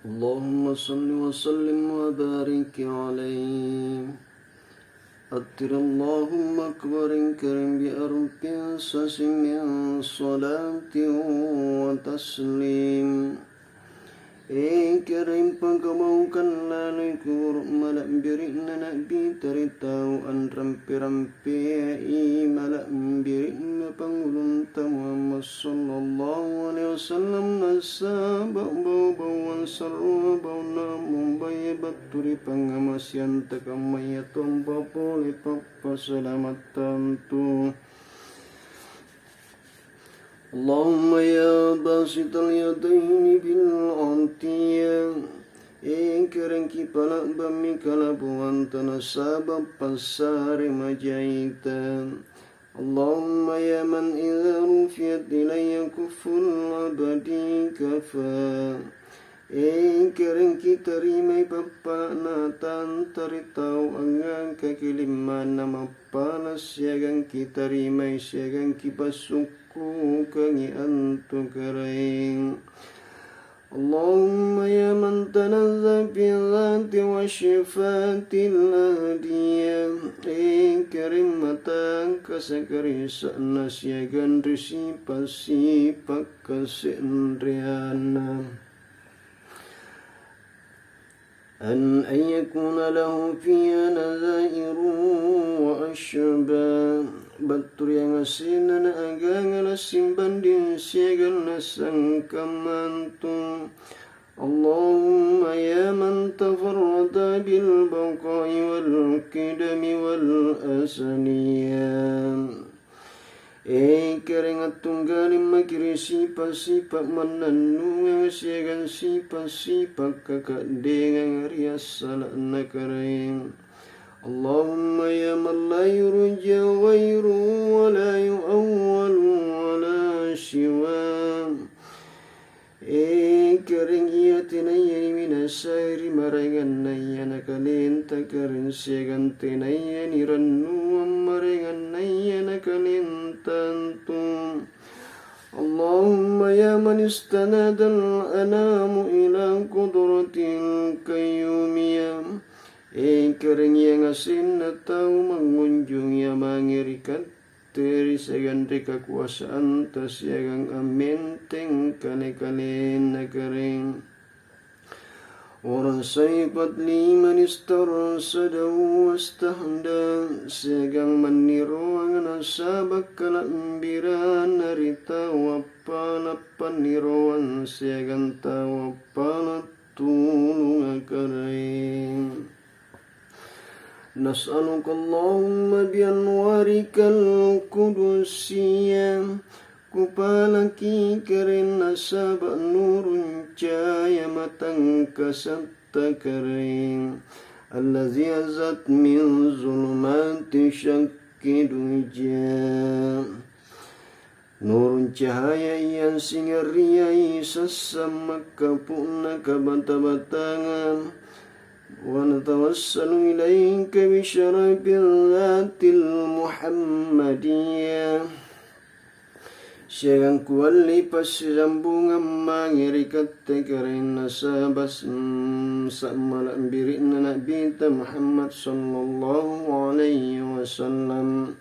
اللهم صل وسلم وبارك عليه. أطر اللهم أكبر كريم بأرب أساس من صلاة وتسليم. Karim pagkabaukan lalay kuruk malak birik na nabi taritau an rampi-rampi malak birik na pangulun ta Muhammad sallallahu alaihi wasallam nasa bau-bau sarwa bau na mumbai baturi pangamasyan takamayatong papoli papasalamatan tu. Allahumma ya basital yadaini bil antiyah. Kereng kipala bami kalabuan tanah sabab pasari majaitan. Allahumma ya man idha rufiyat ilayya kuful abadi kafa. Kereng kita rimai bapa natan taritau angang kakiliman nama palas siagang kita rimai siagang kipasuk kangi antu kering. Allahumma ya man tanazza bi dhati wa shifatil hadiyah. Karim matang kasakari sana siagan risi pasi pakasendriana. أن يكون له فيها نذائر وأشباه. Batur yang asinan agang alasim banding siagan nasang kamantung. Allahumma ya man tafarrada bil baqai wal qidami wal asaniyam. Keringat tunggalim makiri sifat-sifat mananu yang siagan sifat-sifat kakak dengan rias salah nakarain. Allahumma ya man la yurja ghairu wa la yu'awwalu wa la shiwam. Kering iya tinayya minasairi marengan naya nakalin takarin siagan tinayya nirannu marengan naya nakalin tantum. Allahumma ya man istanada al-anamu ila qudratil qayyumiyam. Kering yang asin na tau mengunjung yang mengirikan teri segandri kekuasaan tasyagang amin ting kane-kane nagaring. Orang saibat liman istarasadahu wastahda segang maniru ang nasabak kalambiran narita wapala paniruan segang tawapala tulung akaring. نسألك اللهم بأنوارك القدسية kupalaki keren nasab nurun cahaya matang kasabta kering allazi azat min zulumati syakki duja. Nurun cahaya yang singariai sesama kapuna kabata-batangan. ونتوسل إليك بشرف الذات المحمدية. Siagang kuali pasambungan mangirikat tekerin nasabas samalam birikna Nabi Muhammad sallallahu alaihi wasallam.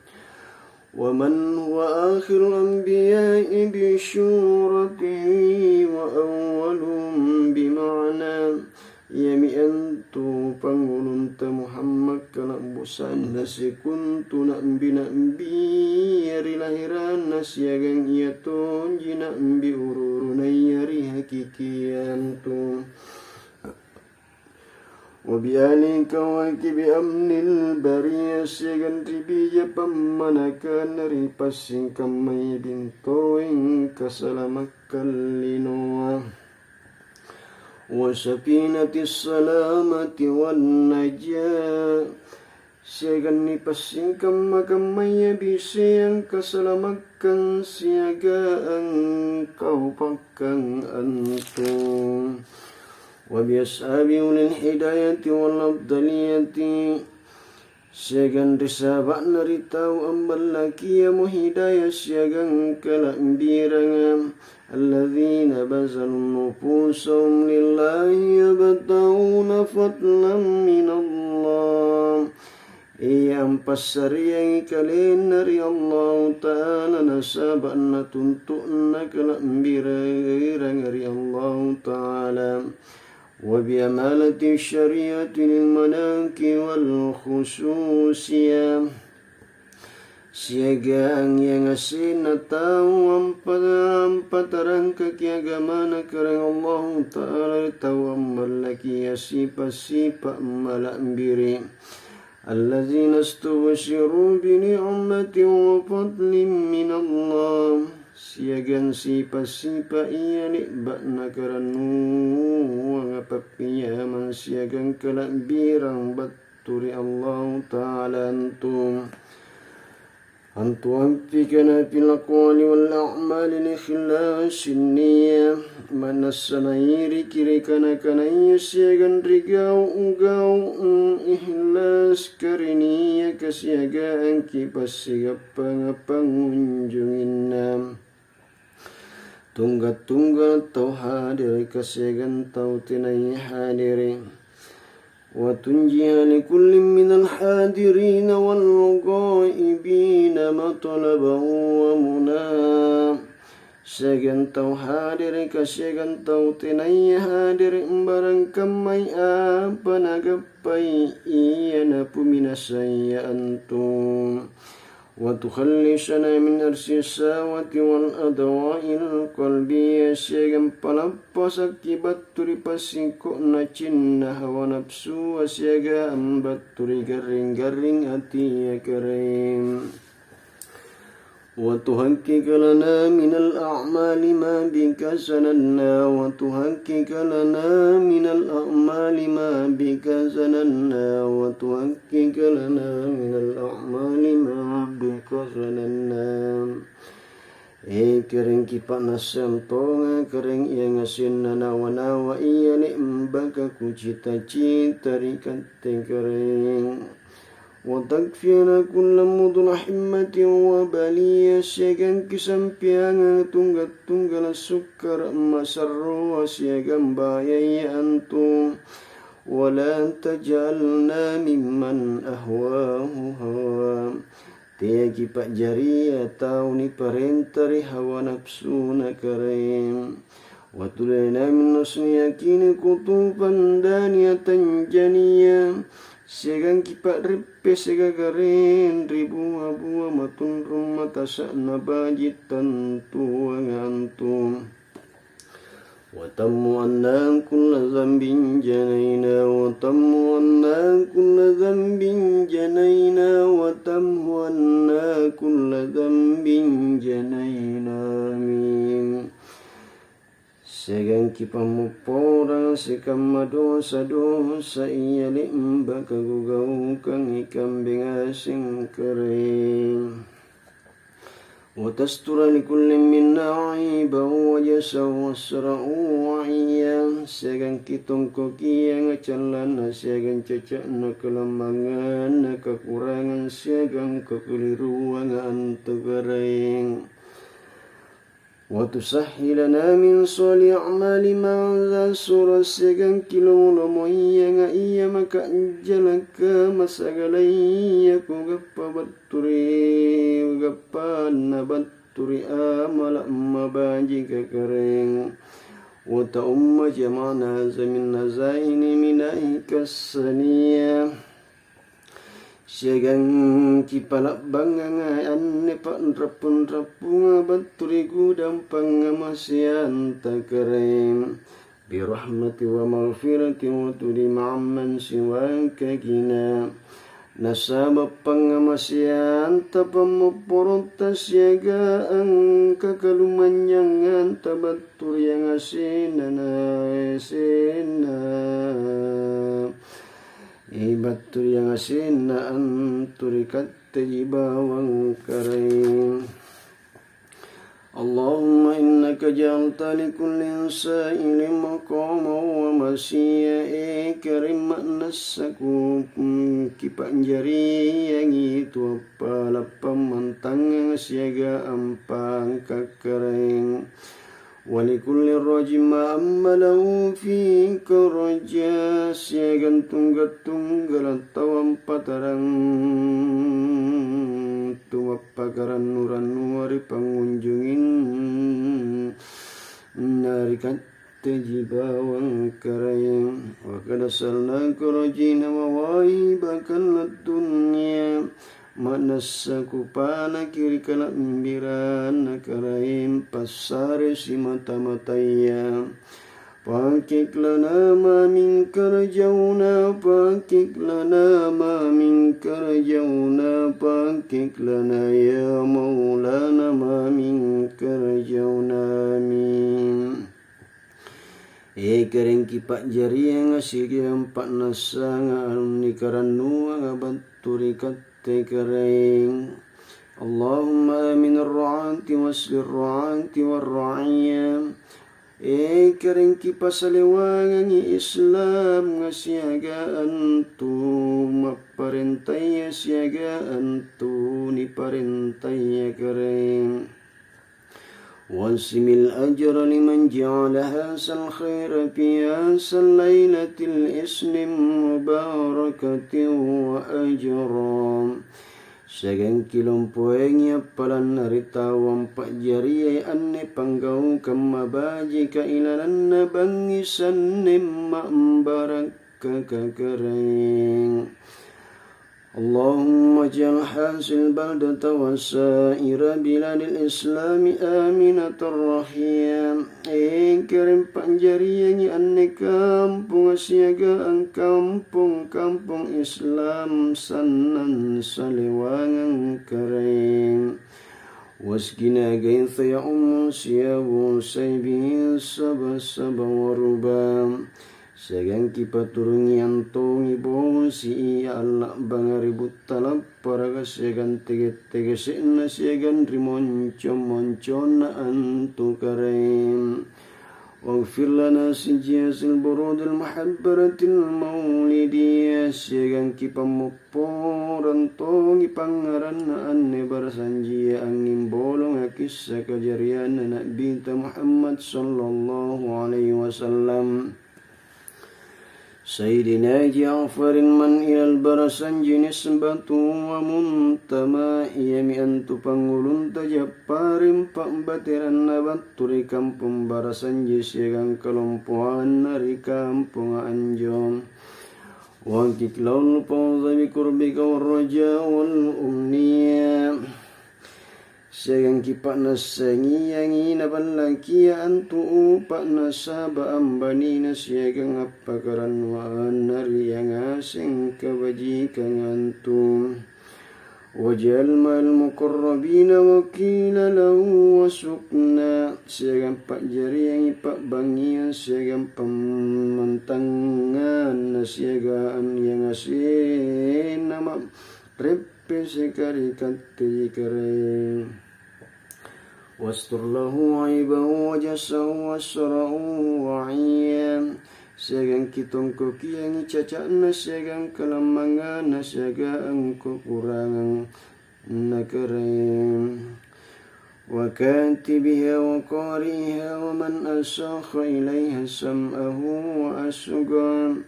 ومن هو آخر الأنبياء بشورته وأولهم بمعنى yami'antu pangulun ta Muhammad kalambusan nasi kuntu na'ambi yari lahiran nasiagang iyatun jina'ambi ururunay yari hakikiyantu. Wabi'ali kawaki bi'amnil bariya siagan ribiya pamanakan naripasing kamay bintoing kasalamakal linoa. وسفينة السلامة والنجاة. Siagan ni pasingkam makamaya bisiyang kasalamakang siagaan kau pakang antum. Wa biashabi ulil hidayati wal abdaliyati. Siagan risabak naritau ambal laki ya muhidayah siagan kalambirangam alladzina bazalun nufusum lillahi yabtawuna fadlan minallah. Iyam pasariyang ikalin nari Allah Ta'ala nasabak na tuntuk na kalambirang nari Allah Ta'ala. وبأمالة الشريعة للمناك والخصوصية siagaan yang asin na tau ampatarang kakiagamana karang Allah Ta'ala tau ambalaki asipa-sipa malambiri allazina stubashiru bini'amatin wa fadlim minallah siagan sipa-sipa iya nikbat nakaranu ngapapiyaman siagan kalambirang baturi Allah Ta'ala antum fikana fil aqwali wal a'mali li ikhlasin niyyah manasanairi kiri kana siagan rigau ikhlas kariniya kasiagaan kipas sigapang pangunjunginna tunggal tau hadir kasiagan tau tinai hadiri wa tunjiha likulli minal hadirin wal ghaibin matlabahu wa munah siagan tau hadir kasiagan tau tinai hadir barang kamai apa nagapai iya napu minasaya antum وتخلصنا من أرس الساوة والأدواء القلبية siagan palappas akibat turi pasingko na cinna hawa nafsu siaga ambat turi garing-garing hati kering وتحقق لنا من الأعمال ما بك سننا وتحقق لنا من الأعمال ما بك سننا وتحقق لنا من الأعمال ما بك سننا kering kipak nasam tonga kering yang asin nawa iya ni mbaka ku cita-cita rikat kering وتكفينا كل مضلح حمة وبلية siagan kesampiangan tunggal sukar masarru siagan bayai antum ولا تجعلنا ممن أهواه هوا tiagi pak jari atau ni perintari hawa nafsu na karim watulena min nusni yakini kutuban daniyatan janiyah siagan kipak ripe segagarin ribu abu matun rumah tasak nabajit tentu ngantum watamu anna kulla zambin janaina watamu anna kulla zambin janaina watamu anna kulla zambin janaina amin siagan kipamu porang sikama dosa iya limba kagugau kang ikambing asing kering watastura likulli minna aiba wajasa wasra'u wa'iyya siagan kitong kokiya ngacalan siagan cacak na kelembangan na kekurangan siagan kekeliruan antugareng وتسهلنا من صالح أعمال ما ذا سورة siagan kilolo moya nga iya maka jalaka masagalay ko gappa batturi gappa na batturi amala mabaji kakareng wata umma jamana zamin nazaini minai kasaniya siagan kipalak bangangan ne pak rapun baturi gudang pangamasian takarem birahmati wa maghfirati wa tudi ma'amman siwaka gina nasabab pangamasian tapamuporota siagaan kakalumanyangan tabatur yang asinana ibatur yang asin na anturikat tejibawang karain اللهم إنك جعلت لكل سائل مقاما ومسيا كريم نسكو kipak jari yang itu apa pemantang siaga ampang kakereng walikul rajma ammalau fi karaja siagan tunggal tawam patarang tu pagaran nuran nuari pengunjungin narikat tejibawang karayang wa kadasalna karajina mawai bakal dunya manasaku pana kiri kala imbiran karayang pasare si mata-mataya Pakik lana ma min karjauna pakik lana ma min karjauna pakik lana ya maulana ma min karjauna amin. Kering kipak jari yang asik yang pak nasa ngalni karanu ngabaturi kate kering. Allahumma amin ar-ra'anti wasli ar-ra'anti war-ra'iyam. Kering kipas lewangan Islam ngasiaga antu maparentai siaga antu ni parentai kering wasimil ajra liman ja'alaha sal khaira fi asal lailatil islim mubarakatin wa ajram Sagang kilom poengnya palan narita wampak jari anne panggau kamabaji ka ilalan na bangisan nemma mbarak kakareng Allahumma jal hasil baldata wa sa'ira biladil islami aminatar rahiyam Kirim panjari yang anne kampung siaga ang kampung Islam sanan saliwangang kering Waskina gaitha ya siyabu saybi sabah warubam Sagang kipaturung yantong ibo si Allah bangaribut talap paraga sagan tege sena sagan rimonco na antu karim Waghfir lana sijasil burudil mahabbaratil maulidiyah sagang kipamuporan tongi pangaran na anne barsanjia angin bolong akisah kejarian anak binta Muhammad sallallahu alaihi wasallam Sayyidina Ja'far man ilal barasan jenis batu wa muntama Iyami antu pangulun tajaparim pak batiran nabat turi kampung barasan jisiagang kelompuan nari kampung anjong Wa kiklaul pawza bikurbika warraja wal umniyah Sagang kipak nasangi yangi nabalaki antu pak nasaba ambani nasyagang apakaran wa nari yang asing kebajikan antu wajal mal muqarrabina wakila lahu wasukna sagang pak jari yangi pak bangian sagang pemantangan nasyagaan yang asin nama repe sekari kati kering Wastur lahu aibahu wajasahu wasrahu wa'iyam Sagang kitong kukiang icacak na sagang kelamangan na sagang kekurangan nakarem Wa katibiha wa qariha wa man asakha ilaiha sam'ahu wa asugam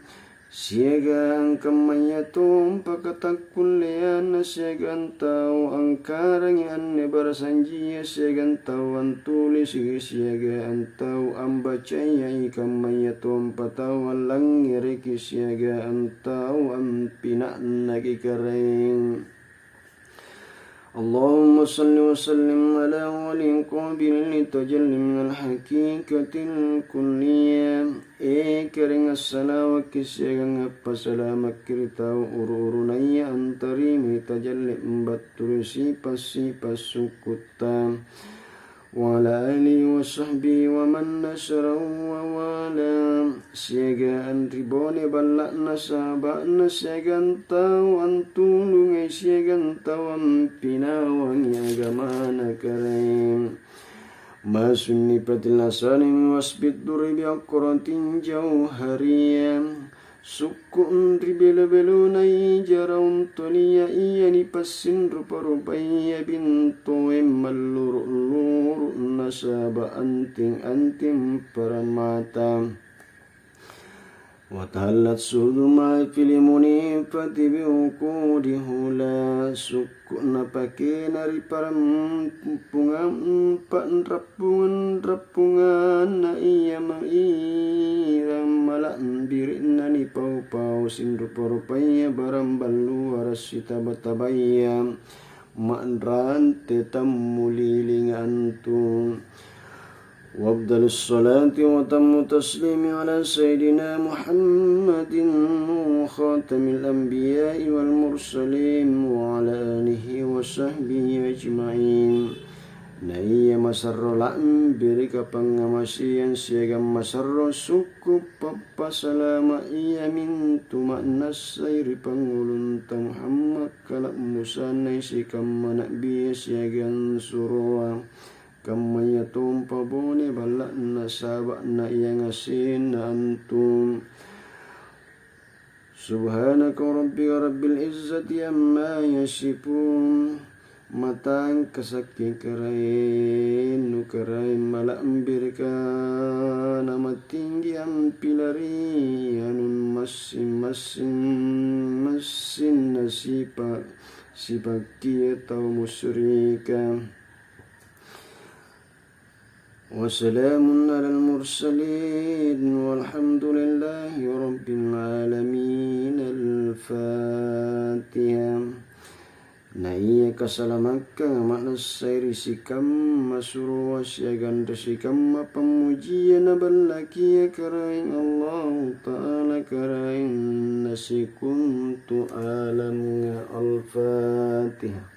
Siaga ang kamayatong pagkatakul liyan na siagang tao ang karangian ni barasanjiya siagang tao ang tulis siaga ang tao ang bacaya ikamayatong pataw ang langiriki siaga ang tao ang pinanagikaring اللهم صل وسلم على ولي قابل للتجلي من الحقيقة الكلية كرين السلام وكسيغن بسلام كريتا urunaya antari tajalli mbatturisi pasi pasukuta wala ali wa sahbi wa man nasra wa wala siagaan ribone balak nasaba nasiagan tau antulungai siagan tawam pinawang agama na kareng ما سنبت الأسان wasbid duribi akuratin jauhariya sukun ribelebelunai jaraun tolia iya nipasin rupa-rupaya bintu emaluru nasaba anting paramata watahallat suduma filimuni fatibiuku dihula sukuna pake nari parampungan rapungan na iya mairam malaan birin nani pau sindu porupaya barambalu arasita batabaya ma'nran tetamulilingantung وأفضل الصلاة وتم التسليم على سيدنا محمد خاتم الأنبياء والمرسلين وعلى آله وصحبه أجمعين. Naiya masarro la'am birika pangamasiyan siyagam masarro suku papa salama iya mintu maknas sayri pangulunta Muhammad kalak musanay sikam manak biya siyagan suruwa kamaya tumpa bone balak na sabak na iyang asin na antum subhanaka rabbil izzati amma yasifun matang kasaki karain nukarain malak ambirka nama tinggi ampilari anun masin nasipa sibakti atau musyrika وسلام على المرسلين والحمد لله رب العالمين. الفاتحة. Naiya kasalamaka makna sairi sikam masuru wasyagan sikam pemujian balaki karain Allah Ta'ala karain nasikuntu alam. Al-Fatihah.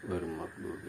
Bermakhluk